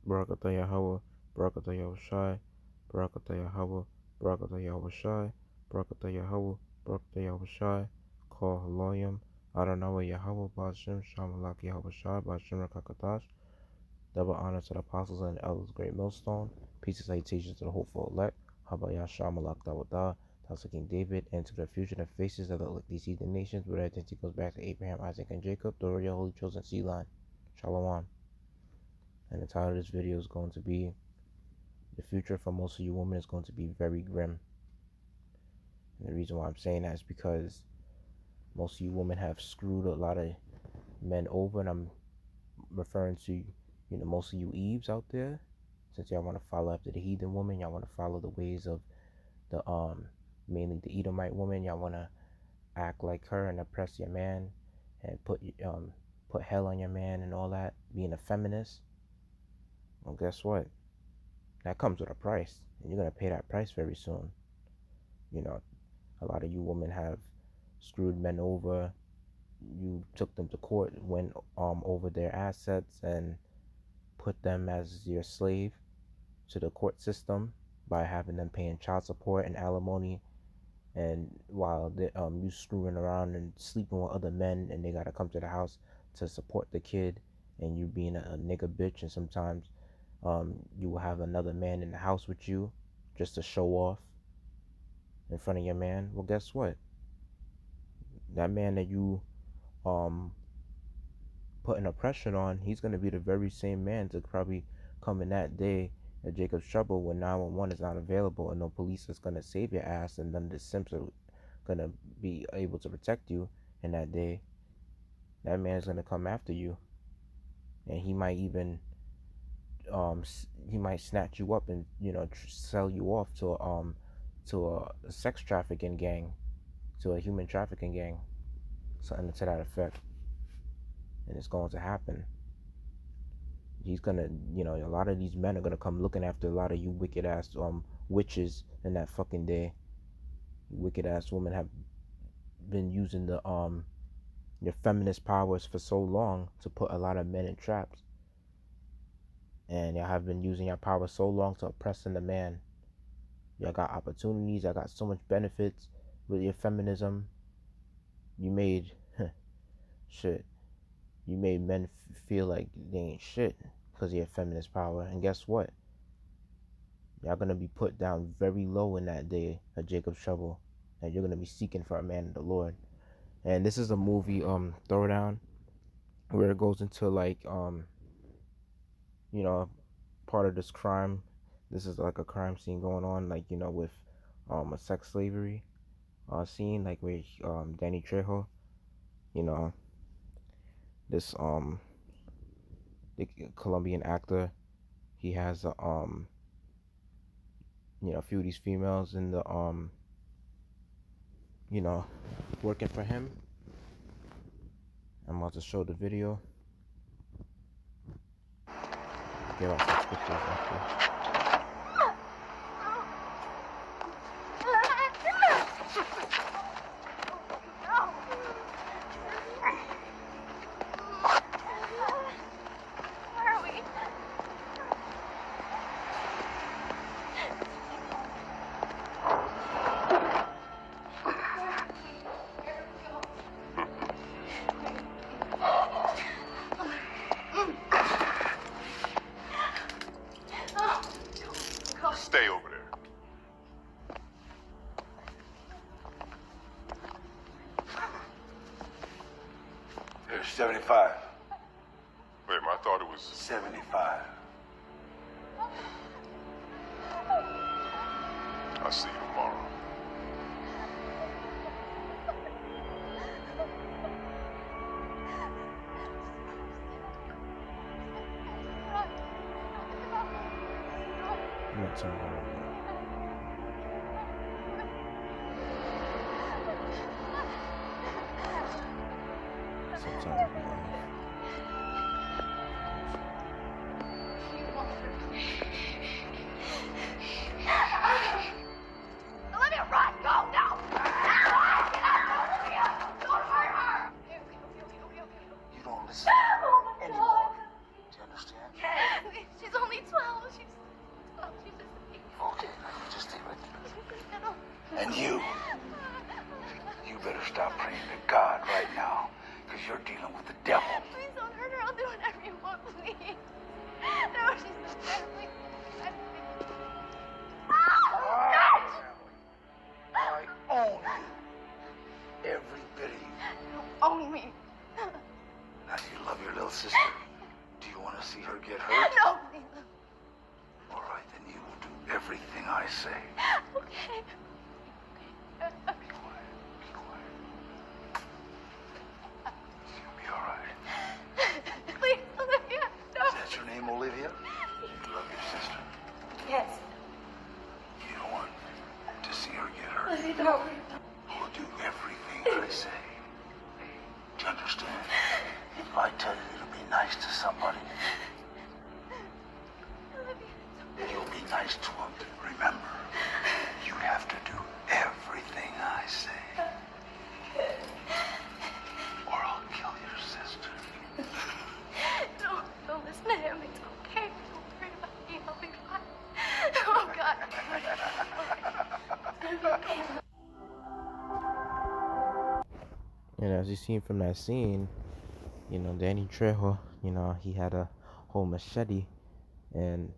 Barakatah Yahweh, Barakatah Yahushai, Barakatah Yahweh, Barakatah Yahushai, Barakatah Yahweh, Barakatah Yahushai, Kol Haloyim, Adonai Yahweh, Ba'ashem, Shamalak Yahushai, Ba'ashem Rakakatash. Double honor to the apostles and the elders, great millstone. Peace and salutations to the hopeful elect. Haba Yasharahla, Dawadah, House of King David, and to the future and faces of these heathen nations, but their identity goes back to Abraham, Isaac, and Jacob, the royal holy chosen seed line. Shalom. And the title of this video is going to be, the future for most of you women is going to be very grim. And the reason why I'm saying that is because most of you women have screwed a lot of men over, and I'm referring to, most of you Eves out there. Since y'all want to follow after the heathen woman, y'all want to follow the ways of the mainly the Edomite woman. Y'all want to act like her and oppress your man and put hell on your man and all that, being a feminist. Well, guess what? That comes with a price, and you're gonna pay that price very soon. A lot of you women have screwed men over. You took them to court, went over their assets, and put them as your slave to the court system by having them paying child support and alimony, and while they, you screwing around and sleeping with other men, and they gotta come to the house to support the kid, and you being a nigga bitch, and sometimes you will have another man in the house with you just to show off in front of your man. Well, guess what? That man that you putting oppression on, he's going to be the very same man to probably come in that day at Jacob's trouble when 911 is not available and no police is going to save your ass, and then the simps are going to be able to protect you in that day. That man's going to come after you, and he might even he might snatch you up and sell you off to a sex trafficking gang, to a human trafficking gang, something to that effect. And it's going to happen. He's gonna, a lot of these men are gonna come looking after a lot of you wicked ass witches in that fucking day. You wicked ass women have been using the your feminist powers for so long to put a lot of men in traps. And y'all have been using your power so long to oppressing the man. Y'all got opportunities, y'all got so much benefits with your feminism. You made shit. You made men feel like they ain't shit because of your feminist power. And guess what? Y'all gonna be put down very low in that day of Jacob's trouble. And you're gonna be seeking for a man of the Lord. And this is a movie, Throwdown, where it goes into like part of this crime. This is like a crime scene going on, like with a sex slavery scene, like where Danny Trejo, this the Colombian actor, he has a few of these females in the working for him. I'm about to show the video. Get off some pictures after. Stay over there. There's 75. Wait, I thought it was 75. I'll see you tomorrow. Not tomorrow. Sometime in life. Let me run! Go now! Don't hurt her! You don't listen anymore. Do you understand? She's only And you better stop praying to God right now, because you're dealing with the devil. Please don't hurt her. I'll do whatever you want, please. No, she's so bad. Please. I own you. Every bit of you. You own me. Now, do you love your little sister? Do you want to see her get hurt? No, please. All right, then you will do everything I say. Okay. Be quiet. Be quiet. You'll be all right. Please, Olivia. No. Is that your name, Olivia? You love your sister. Yes. You don't want to see her get hurt. Olivia, no. You'll do everything I say. Do you understand? If I tell you to be nice to somebody, you'll be nice to them. Remember, you have to do everything I say. Or I'll kill your sister. No, don't listen to him. It's okay. Don't worry about me. I'll be fine. Oh, God. And as you seen from that scene, Danny Trejo, he had a whole machete, and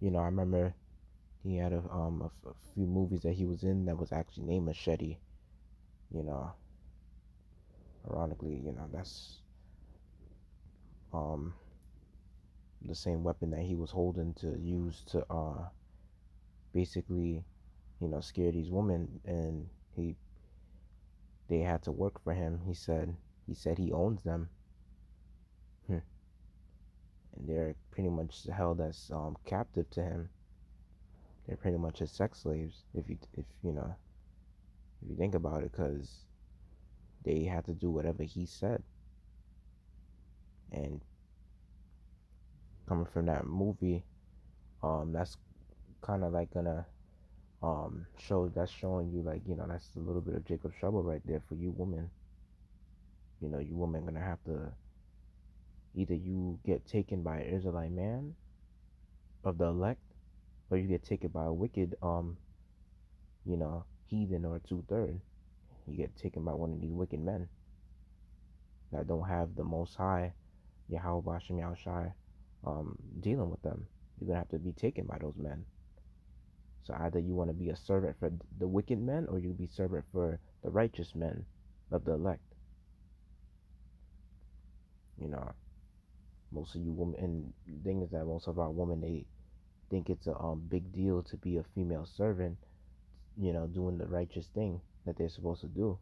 I remember he had a few movies that he was in that was actually named Machete. You know, ironically, that's um the same weapon that he was holding to use to basically scare these women, and they had to work for him. He said he owns them. And they're pretty much held as captive to him. They're pretty much his sex slaves, if you think about it, because they had to do whatever he said. And coming from that movie, that's kind of like gonna showing you, like, that's a little bit of Jacob's trouble right there for you women. You women gonna have to, either you get taken by an Israelite man of the elect, or you get taken by a wicked heathen or two-third. You get taken by one of these wicked men that don't have the Most High, Yahweh Bashem Yahushai, dealing with them. You're gonna have to be taken by those men. So either you want to be a servant for the wicked men, or you be servant for the righteous men of the elect. Most of you women, and the thing is that most of our women, they think it's a big deal to be a female servant, doing the righteous thing that they're supposed to do,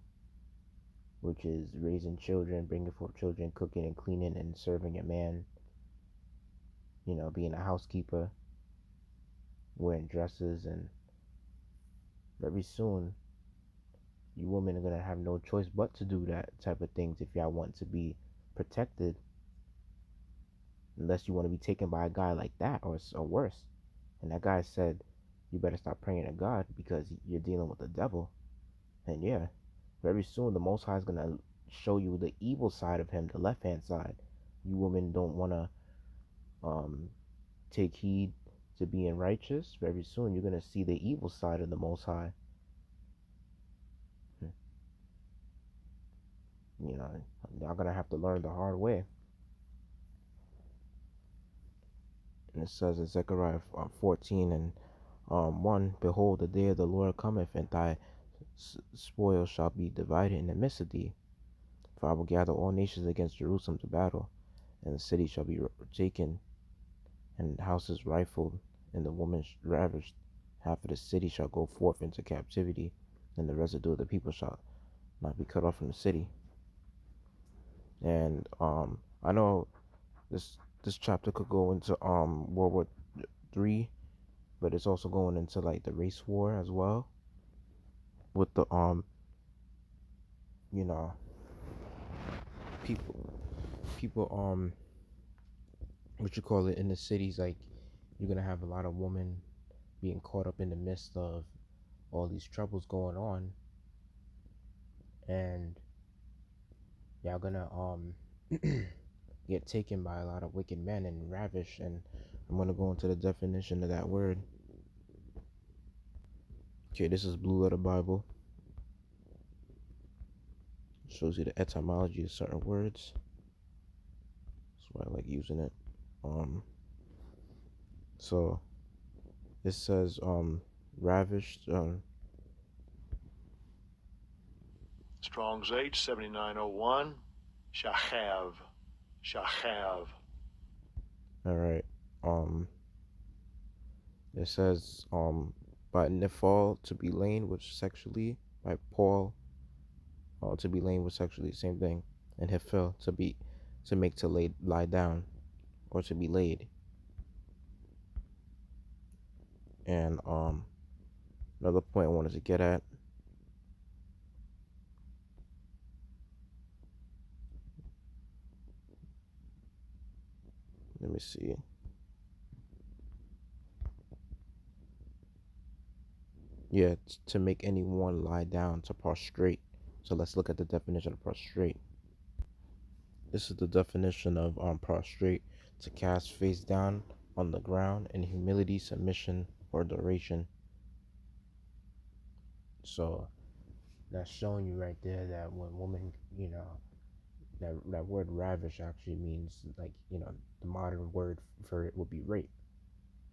which is raising children, bringing forth children, cooking and cleaning and serving a man, being a housekeeper, wearing dresses. And very soon, you women are going to have no choice but to do that type of things if y'all want to be protected, unless you want to be taken by a guy like that, or worse. And that guy said, you better stop praying to God because you're dealing with the devil. And yeah, very soon the Most High is going to show you the evil side of him, the left-hand side. You women don't want to take heed to being righteous. Very soon you're going to see the evil side of the Most High. Y'all going to have to learn the hard way. And it says in Zechariah 14 and 1, behold, the day of the Lord cometh, and thy spoil shall be divided in the midst of thee. For I will gather all nations against Jerusalem to battle, and the city shall be taken, and houses rifled, and the woman ravished. Half of the city shall go forth into captivity, and the residue of the people shall not be cut off from the city. And I know this chapter could go into World War III, but it's also going into like the race war as well, with the people what you call it, in the cities. Like, you're gonna have a lot of women being caught up in the midst of all these troubles going on, and y'all gonna get taken by a lot of wicked men and ravished. And I'm gonna go into the definition of that word. Okay, this is Blue Letter Bible. It shows you the etymology of certain words. That's why I like using it. So it says ravished. Strong's H 7901. Shachav. Shachav. All right. It says by Nifal to be lain with sexually, by Paul to be lain with sexually, same thing, and Hefel to make to lie down or to be laid. And another point I wanted to get at. Let me see. Yeah, to make anyone lie down, to prostrate. So let's look at the definition of prostrate. This is the definition of prostrate: to cast face down on the ground in humility, submission, or adoration. So that's showing you right there that when women, that word ravish actually means, like, the modern word for it would be rape.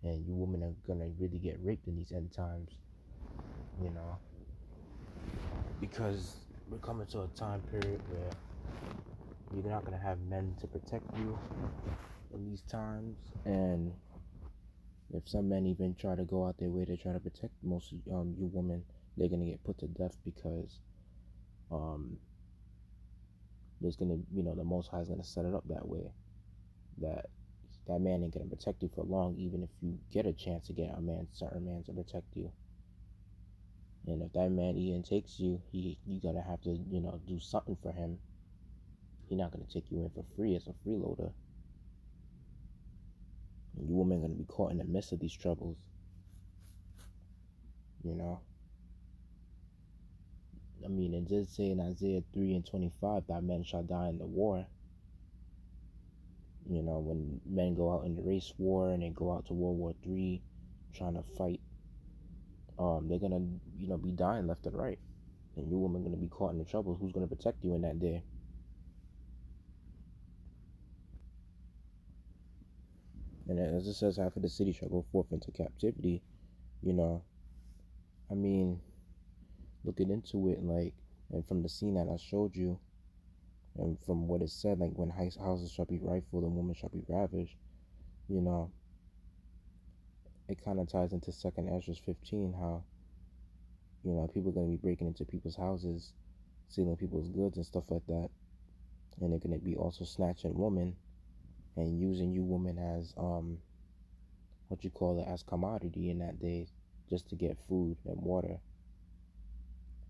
And you women are gonna really get raped in these end times, because we're coming to a time period where you're not gonna have men to protect you in these times. And if some men even try to go out their way to try to protect most of you women, they're gonna get put to death, because there's gonna, the Most High is gonna set it up that way, that man ain't gonna protect you for long, even if you get a chance to get a certain man to protect you. And if that man even takes you, you gotta have to, do something for him. He's not gonna take you in for free as a freeloader. And you women are gonna be caught in the midst of these troubles. I mean, it did say in Isaiah 3:25 that men shall die in the war. When men go out in the race war and they go out to World War III trying to fight, they're gonna, be dying left and right. And you women are gonna be caught in the trouble. Who's gonna protect you in that day? And as it says, half of the city shall go forth into captivity. I mean, looking into it, like, and from the scene that I showed you, and from what it said, like, when houses shall be rifled and women shall be ravished, it kind of ties into 2nd Ezra 15, how, people are going to be breaking into people's houses, stealing people's goods and stuff like that. And they're going to be also snatching women and using you women as, as commodity in that day, just to get food and water.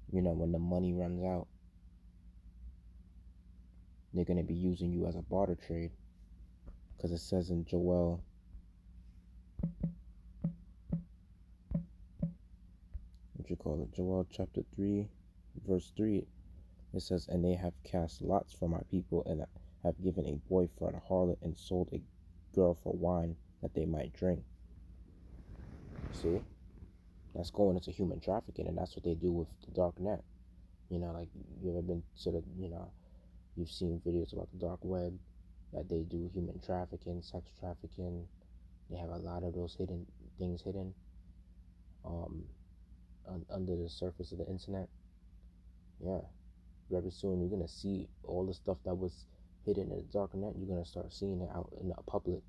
When the money runs out, they're going to be using you as a barter trade. Because it says in Joel chapter 3 verse 3, it says, and they have cast lots for my people, and have given a boy for a harlot, and sold a girl for wine that they might drink. See, that's going into human trafficking, and that's what they do with the dark net. Like, you ever been to the, you've seen videos about the dark web, that they do human trafficking, sex trafficking. They have a lot of those things hidden under the surface of the internet. Yeah, very soon you're gonna see all the stuff that was hidden in the dark net. You're gonna start seeing it out in the public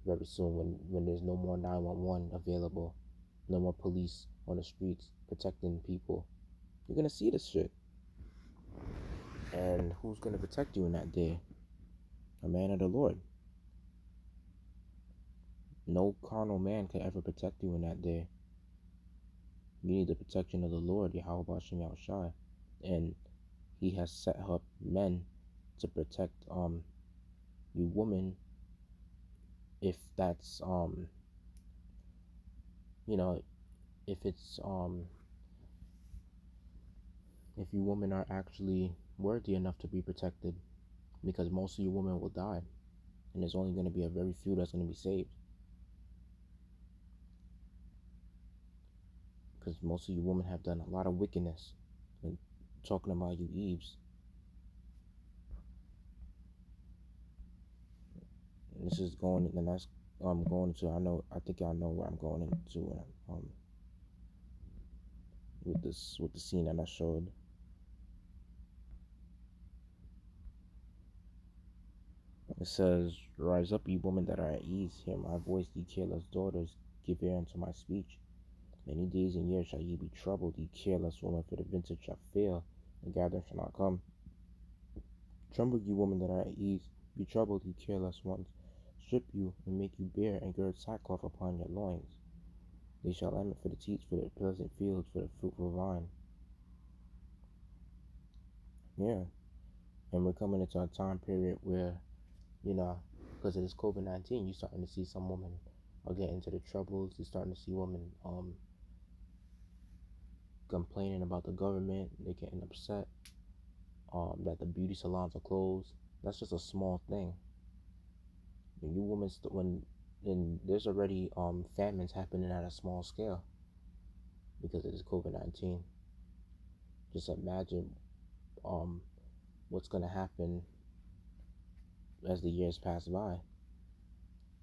very soon, when there's no more 911 available, no more police on the streets protecting people. You're gonna see this shit. And who's gonna protect you in that day? A man of the Lord. No carnal man can ever protect you in that day. You need the protection of the Lord, Yahweh Bashem Yahushai. And he has set up men to protect you women, if that's if it's if you women are actually worthy enough to be protected, because most of you women will die, and there's only going to be a very few that's going to be saved. because most of you women have done a lot of wickedness. And talking about you Eves. This is going, and that's I'm going to. I think y'all know where I'm going into when with the scene that I showed. It says, "Rise up, ye women that are at ease. Hear my voice, ye careless daughters. Give ear unto my speech. Many days and years shall ye be troubled, ye careless women, for the vintage shall fail, the gathering shall not come. Tremble, ye women that are at ease. Be troubled, ye careless ones. Strip you, and make you bare, and gird sackcloth upon your loins. They shall lament for the teats, for the pleasant fields, for the fruitful vine." Yeah, and we're coming into a time period where, because of this COVID-19, you're starting to see some women are getting into the troubles. You're starting to see women complaining about the government. They're getting upset that the beauty salons are closed. That's just a small thing. When you women, and there's already famines happening at a small scale because of this COVID-19. Just imagine what's gonna happen as the years pass by.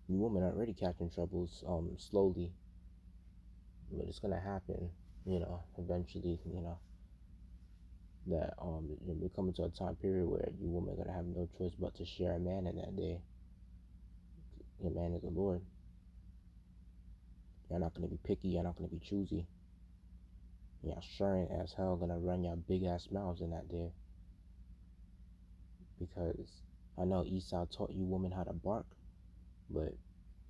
You women are already catching troubles slowly, but it's gonna happen, eventually, that we're coming to a time period where you women are gonna have no choice but to share a man in that day. Your man is the Lord. You're not gonna be picky, you're not gonna be choosy. Y'all sure as hell gonna run your big ass mouths in that day. Because I know Esau taught you women how to bark, but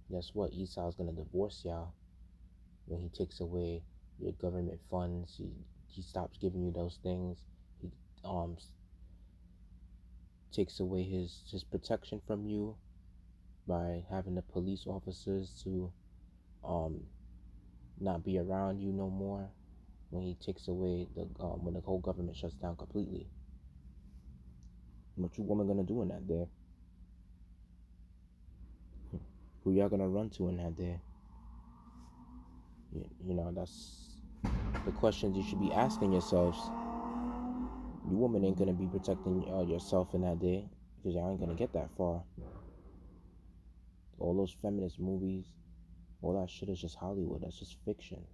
guess what? Esau's gonna divorce y'all when he takes away your government funds. He stops giving you those things. He takes away his protection from you by having the police officers to not be around you no more. When he takes away when the whole government shuts down completely. What you women gonna do in that day? Who y'all gonna run to in that day? That's the questions you should be asking yourselves. You women ain't gonna be protecting yourself in that day because y'all ain't gonna get that far. All those feminist movies, all that shit is just Hollywood. That's just fiction.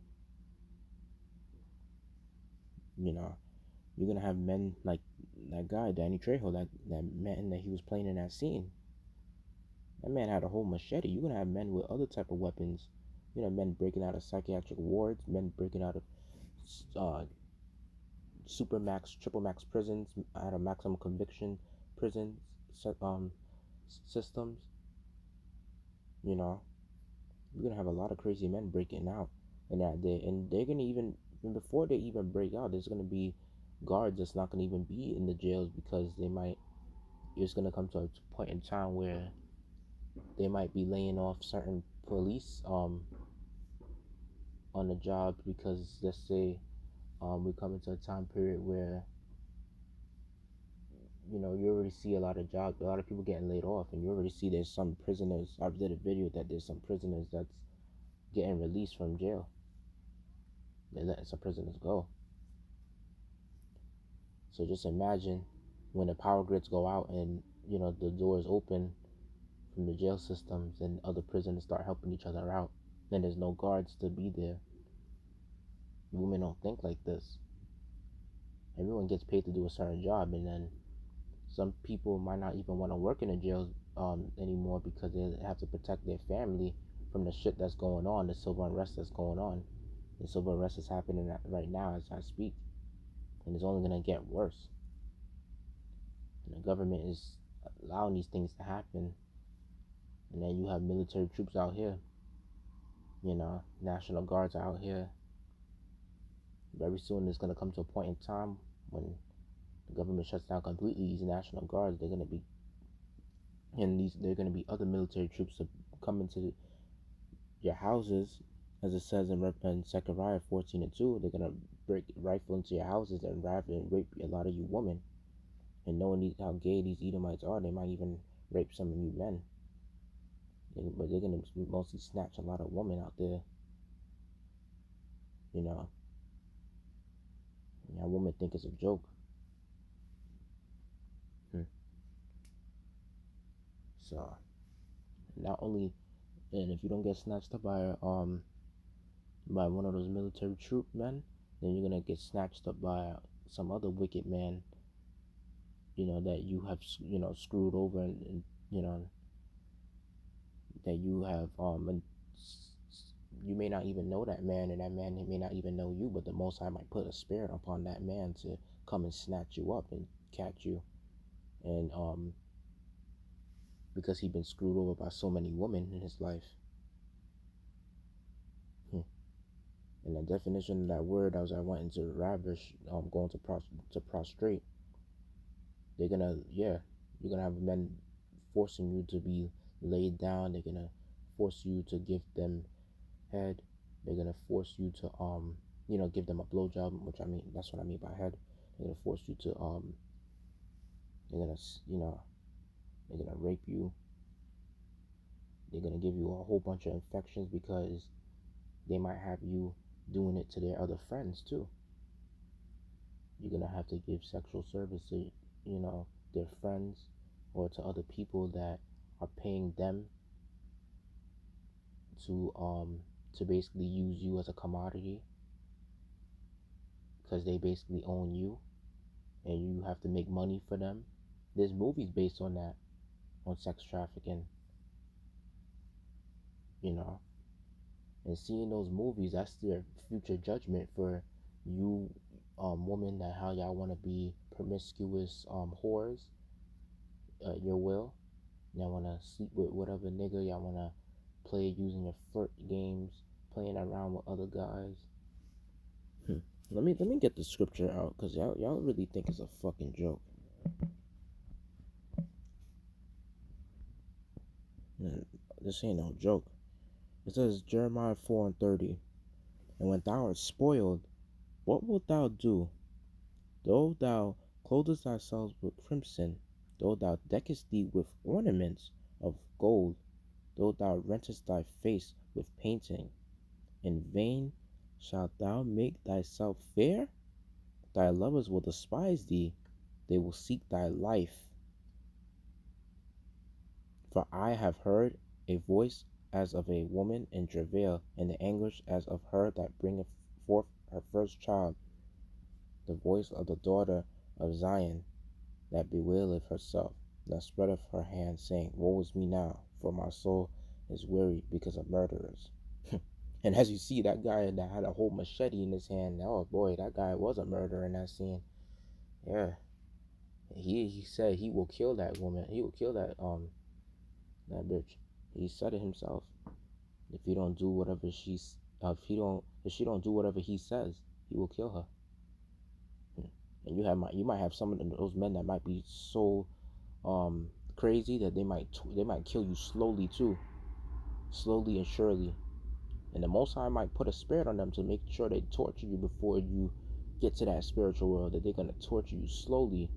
You're gonna have men like that guy, Danny Trejo, that man that he was playing in that scene. That man had a whole machete. You're gonna have men with other type of weapons. Men breaking out of psychiatric wards, men breaking out of super max, triple max prisons, out of maximum conviction prison systems. You're gonna have a lot of crazy men breaking out in that day, and they're gonna even before they even break out, there's gonna be guards that's not gonna even be in the jails because it's gonna come to a point in time where they might be laying off certain police on the job because let's say we come into a time period where you already see a lot of people getting laid off, and you already see there's some prisoners. I did a video that there's some prisoners that's getting released from jail. They're letting some prisoners go. So just imagine when the power grids go out and the doors open from the jail systems and other prisoners start helping each other out. Then there's no guards to be there. Women don't think like this. Everyone gets paid to do a certain job, and then some people might not even want to work in a jail anymore because they have to protect their family from the shit that's going on, the civil unrest that's going on. The civil unrest is happening right now as I speak, and it's only going to get worse. And the government is allowing these things to happen. And then you have military troops out here, National Guards out here. Very soon it's going to come to a point in time when the government shuts down completely. These National Guards, they're going to be, they're going to be other military troops to come into your houses, as it says in Zechariah 14:2. They're going to rifle into your houses and rape a lot of you women. And knowing how gay these Edomites are, they might even rape some of you men. But they're going to mostly snatch a lot of women out there. Yeah, women think it's a joke. So not only, and if you don't get snatched up by one of those military troop men, then you're gonna get snatched up by some other wicked man, that you have, screwed over, and that you have, and you may not even know that man, and that man may not even know you, but the Most High might put a spirit upon that man to come and snatch you up and catch you, and because he's been screwed over by so many women in his life. And the definition of that word, as I went into ravish, going to prostrate, you're gonna have men forcing you to be laid down. They're gonna force you to give them head. They're gonna force you to give them a blowjob, which I mean, that's what I mean by head. They're gonna force you to they're gonna they're gonna rape you. They're gonna give you a whole bunch of infections because they might have you doing it to their other friends too. You're gonna have to give sexual service to, their friends or to other people that are paying them to basically use you as a commodity, because they basically own you and you have to make money for them. There's movies based on that, on sex trafficking, and seeing those movies, that's their future judgment for you, women, that how y'all want to be promiscuous whores at your will. Y'all want to sleep with whatever nigga y'all want to play, using your flirt games, playing around with other guys. Let me get the scripture out, because y'all really think it's a fucking joke. Man, this ain't no joke. It says Jeremiah 4:30, and when thou art spoiled, what wilt thou do? Though thou clothest thyself with crimson, though thou deckest thee with ornaments of gold, though thou rentest thy face with painting, in vain shalt thou make thyself fair? Thy lovers will despise thee, they will seek thy life. For I have heard a voice as of a woman in travail, and the anguish as of her that bringeth forth her first child, the voice of the daughter of Zion, that bewaileth herself, that spreadeth her hand, saying, Woe is me now, for my soul is weary because of murderers. And as you see, that guy that had a whole machete in his hand, oh boy, that guy was a murderer in that scene. Yeah. He said he will kill that woman. He will kill that bitch. He said it himself. If he don't do whatever if she don't do whatever he says, he will kill her. And you might have some of those men that might be so crazy that they might kill you slowly too, slowly and surely. And the Most High might put a spirit on them to make sure they torture you before you get to that spiritual world, that they're gonna torture you slowly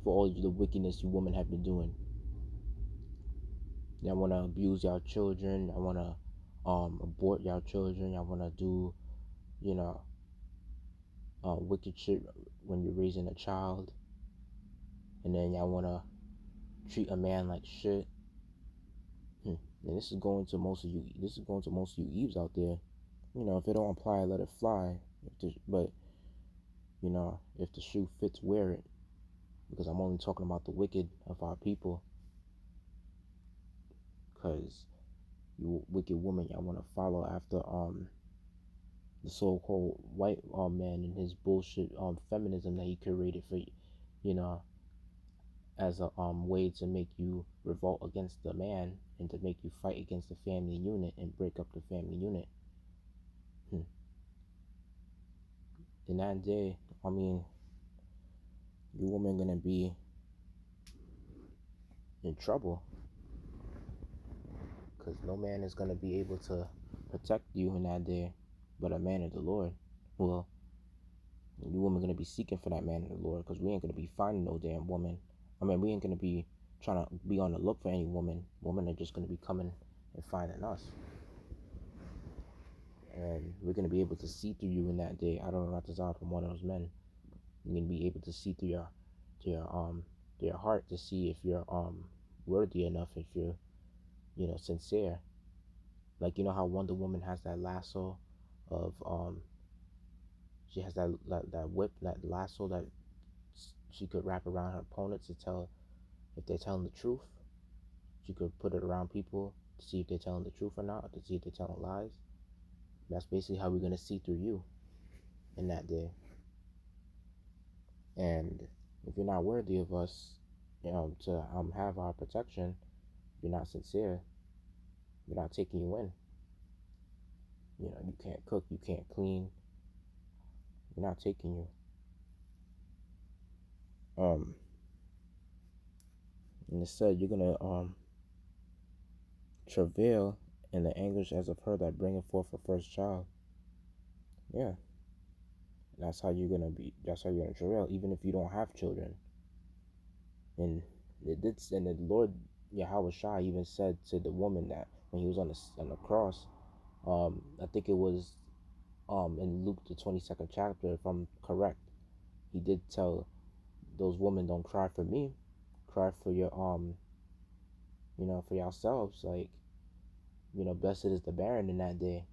for all the wickedness you women have been doing. Y'all want to abuse y'all children. Y'all want to abort y'all children. Y'all want to do, wicked shit when you're raising a child. And then y'all want to treat a man like shit. And this is going to most of you. This is going to most of you Eves out there. If it don't apply, let it fly. But if the shoe fits, wear it. Because I'm only talking about the wicked of our people. Because you wicked woman, y'all want to follow after the so-called white man and his bullshit feminism that he created for, as a way to make you revolt against the man and to make you fight against the family unit and break up the family unit. In that day, I mean, you women gonna be in trouble, because no man is gonna be able to protect you in that day but a man of the Lord. Well, you women gonna be seeking for that man of the Lord, because we ain't gonna be finding no damn woman. I mean, we ain't gonna be trying to be on the look for any woman. Women are just gonna be coming and finding us. And we're gonna be able to see through you in that day. I don't know, not desire from one of those men. You're gonna be able to see to your heart to see if you're worthy enough, if you're sincere. Like how Wonder Woman has that lasso of she has that whip, that lasso that she could wrap around her opponents to tell if they're telling the truth. She could put it around people to see if they're telling the truth or not, or to see if they're telling lies. That's basically how we're gonna see through you in that day. And if you're not worthy of us, to have our protection, if you're not sincere, we're not taking you in. You can't cook, you can't clean. We're not taking you. And it said you're gonna travail in the anguish as of her that bringeth forth a first child. Yeah, that's how you're gonna be. That's how you're gonna travail, even if you don't have children. And it did. And the Lord Yahweh Shai even said to the woman that when he was on the cross, I think it was in Luke the 22nd chapter, if I'm correct, he did tell those women, don't cry for me, cry for your for yourselves. Like, blessed is the barren in that day,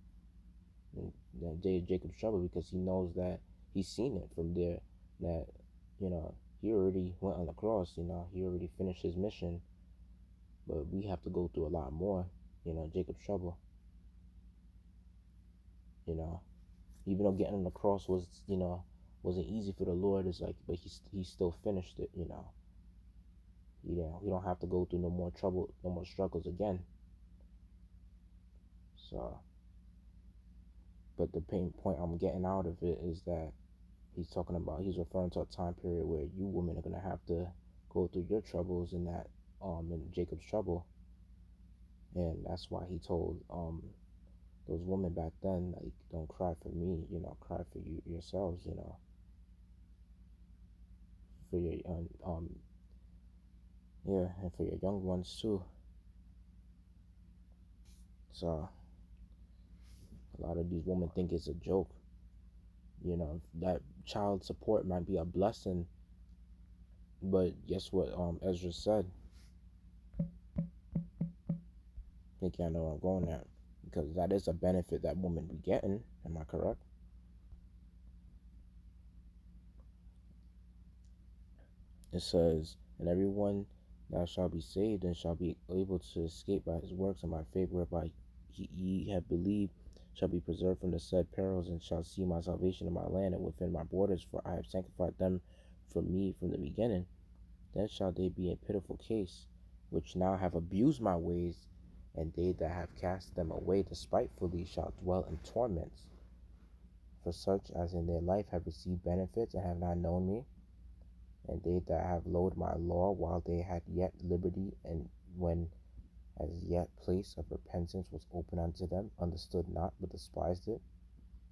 in that day of Jacob's trouble, because he knows that he's seen it from there, that he already went on the cross, he already finished his mission, but we have to go through a lot more, Jacob's trouble. Even though getting on the cross wasn't easy for the Lord, it's like, but he still finished it. We don't have to go through no more trouble, no more struggles again. So, but the pain point I'm getting out of it is that he's referring to a time period where you women are gonna have to go through your troubles in that in Jacob's trouble. And that's why he told those women back then, like, don't cry for me, cry for you yourselves, for your yeah, and for your young ones too. So a lot of these women think it's a joke. That child support might be a blessing, but guess what Ezra said? I think y'all know where I'm going at, because that is a benefit that women be getting. Am I correct? It says, and everyone that shall be saved and shall be able to escape by his works and my faith whereby ye have believed shall be preserved from the said perils, and shall see my salvation in my land and within my borders, for I have sanctified them from me from the beginning. Then shall they be in pitiful case, which now have abused my ways, and they that have cast them away despitefully shall dwell in torments. For such as in their life have received benefits and have not known me, and they that have loathed my law while they had yet liberty, and when as yet place of repentance was open unto them, understood not, but despised it,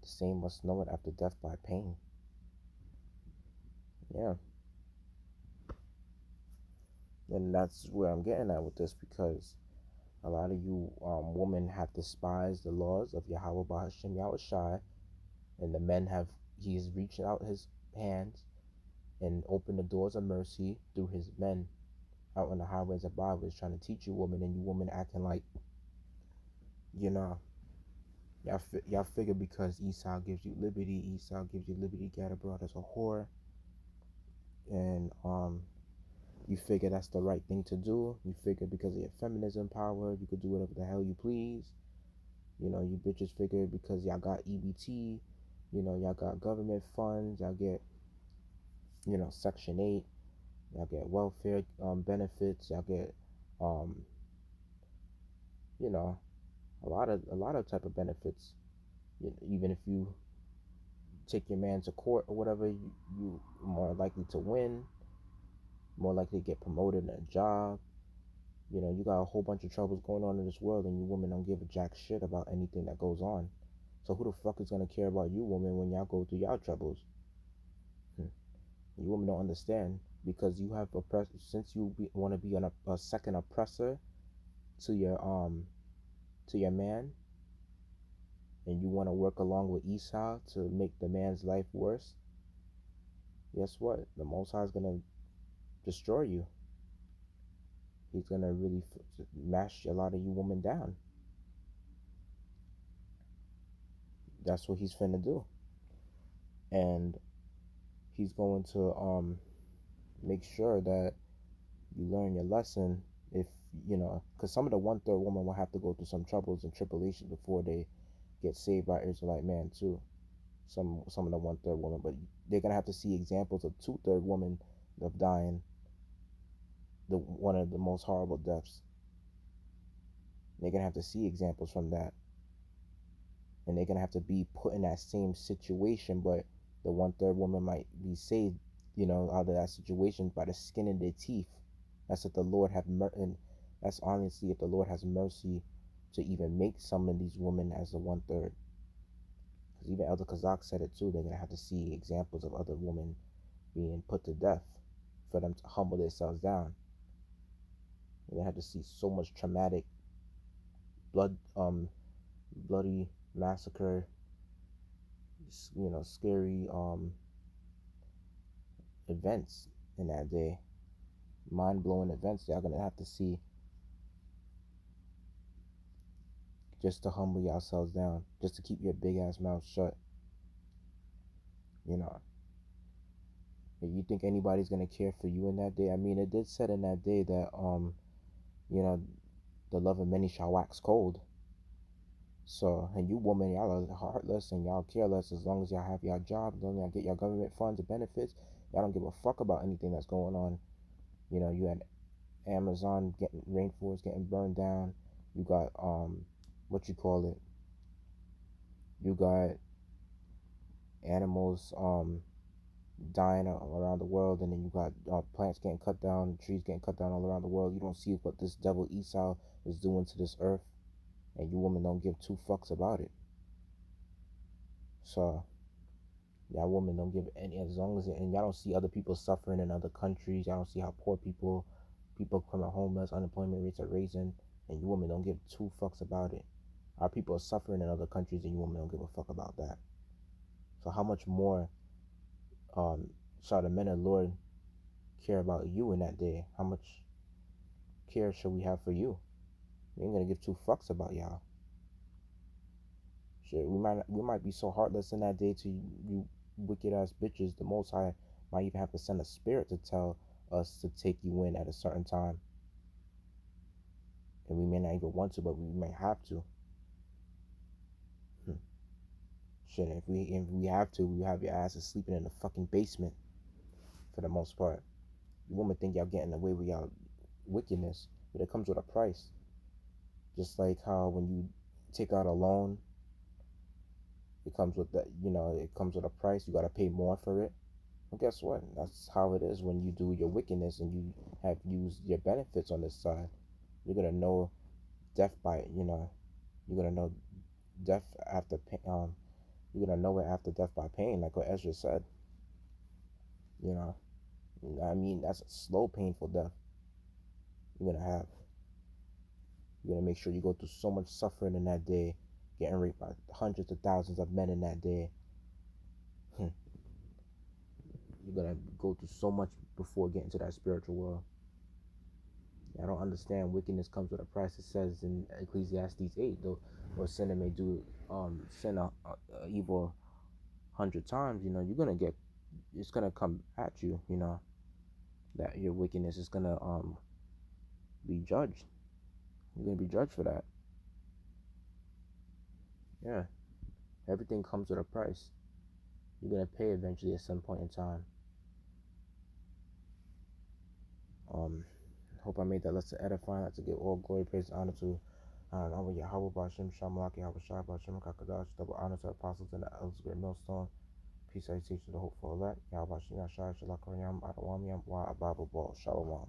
the same must know it after death by pain. Yeah. And that's where I'm getting at with this, because a lot of you women have despised the laws of Yahweh Bahashem Yahweh Shai, and the men have, he has reached out his hands and opened the doors of mercy through his men out on the highways of byways trying to teach you women, and you women acting like, y'all figure because Esau gives you liberty, get abroad as a whore, and you figure that's the right thing to do. You figure because of your feminism power, you could do whatever the hell you please. You bitches figure because y'all got EBT, y'all got government funds, y'all get, Section 8, y'all get welfare benefits, y'all get, a lot of type of benefits. Even if you take your man to court or whatever, you more likely to win, more likely to get promoted in a job. You got a whole bunch of troubles going on in this world, and you women don't give a jack shit about anything that goes on. So who the fuck is gonna care about you women when y'all go through y'all troubles? You women don't understand, because you have since you want to be a second oppressor to your man, and you want to work along with Esau to make the man's life worse. guess what? The Most High is gonna destroy you. He's gonna really mash a lot of you women down. That's what he's finna do, and he's going to make sure that you learn your lesson. If because some of the 1/3 women will have to go through some troubles and tribulations before they get saved by Israelite man too. Some of the 1/3 women, but they're gonna have to see examples of 2/3 women of dying one of the most horrible deaths. They're gonna have to see examples from that, and they're gonna have to be put in that same situation. But the 1/3 woman might be saved, out of that situation by the skin of their teeth. That's if the Lord have and that's honestly if the Lord has mercy to even make some of these women as the 1/3. Because even Elder Kazak said it too. They're gonna have to see examples of other women being put to death for them to humble themselves down. They're gonna have to see so much traumatic, bloody massacre, scary events in that day, mind-blowing events y'all gonna have to see just to humble yourselves down, just to keep your big ass mouth shut. If you think anybody's gonna care for you in that day, I mean, it did said in that day that the love of many shall wax cold. So, and you women, y'all are heartless and y'all careless. As long as y'all have your job, as long as y'all get your government funds and benefits, y'all don't give a fuck about anything that's going on. You had Amazon getting rainforest getting burned down. You got what you call it? You got animals dying around the world, and then you got plants getting cut down, trees getting cut down all around the world. You don't see what this devil Esau is doing to this earth, and you women don't give 2 fucks about it. So y'all women don't give any, as long as and y'all don't see other people suffering in other countries. Y'all don't see how poor people becoming homeless, unemployment rates are raising, and you women don't give 2 fucks about it. Our people are suffering in other countries, and you women don't give a fuck about that. So how much more shall the men of the Lord care about you in that day? How much care should we have for you? We ain't gonna give 2 fucks about y'all. Shit, we might be so heartless in that day to you wicked ass bitches. The Most High might even have to send a spirit to tell us to take you in at a certain time, and we may not even want to, but we may have to. Shit, if we have to, we have your asses sleeping in the fucking basement for the most part. You women think y'all getting away with y'all wickedness, but it comes with a price. Just like how when you take out a loan, it comes with that, it comes with a price. You gotta pay more for it. Well, guess what? That's how it is when you do your wickedness and you have used your benefits on this side. You're gonna know death by, you're gonna know death after, you're gonna know it after death by pain, like what Ezra said. I mean, that's a slow, painful death you're gonna have. You're gonna make sure you go through so much suffering in that day, getting raped by hundreds of thousands of men in that day. You're gonna go through so much before getting to that spiritual world. I don't understand. Wickedness comes with a price. It says in Ecclesiastes 8, though, or sinner may do sin a evil 100 times. You're gonna get, it's gonna come at you. That your wickedness is gonna be judged. You're gonna be judged for that. Yeah, everything comes with a price. You're gonna pay eventually at some point in time. Hope I made that lesson edifying. I'd like to give all glory, praise, and honor to Yahweh Bashim, Shamalak, Yahweh Shai, Bashim, Kakadash, double honor to apostles and the elders, great millstone. Peace, salutation to the hopeful elect. Yahweh Bashim, Yashai, Shalak, Koryam, Adawam, Yam, Wa, Ababa, Ball, Shalom.